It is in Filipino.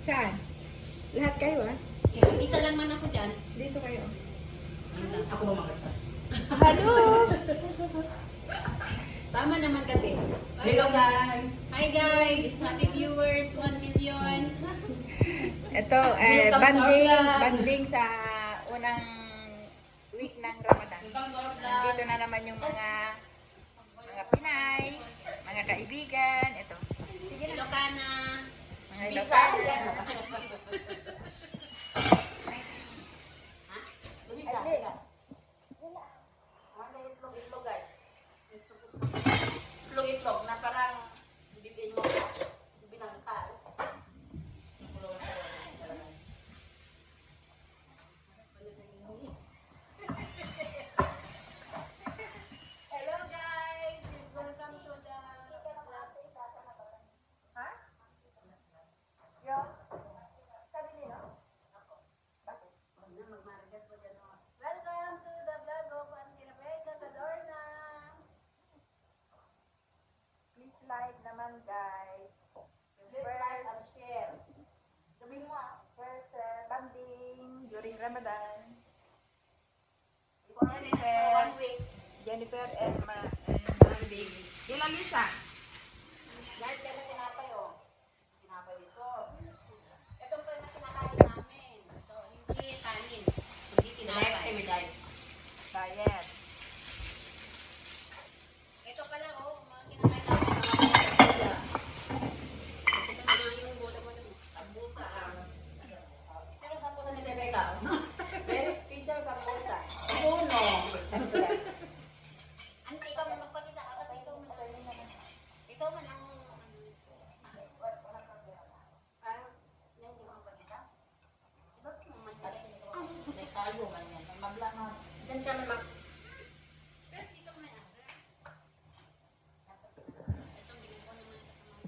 Saan? Lahat kayo ah? Isa lang man ako dyan. Dito kayo. Ako ba maganda? Hello! Tama naman kasi. Hello guys! Hi guys! Happy viewers! 1 million! Ito, banding sa unang week ng Ramadan. Nandito na naman yung mga Pinay, mga kaibigan. Ito. Sige na. Ilocana! Mga Ilocana. Luisa! Itlog guys. Itlog na parang bibin mo binangkal. Hello guys! Welcome to the Ha? Yo? Sabi nila? Bakit? Welcome to the vlog of Auntie Rebecca Cadorna. Please like naman guys. Please like and share. Sabihin mo first banding during Ramadan. For 1 week. Jennifer and Baby. Kila Lisa? Guys, kaya na tinapay oh. Tinapay dito. Ito pa na kinakain namin. So, hindi kanin. Hindi tinapay. Diet. Ito pala oh, mga kinakain namin. Mga ito na yung bola mo ng sambusa. Ito yung sambusa ni Rebecca. Very special sambusa. Puno. Auntie, ikaw may magpakita ka kasi ikaw man ang... Ikaw man ang... Yan yung magpakita? Ba't naman may tayo man yan? May mabla na. Diyan siya may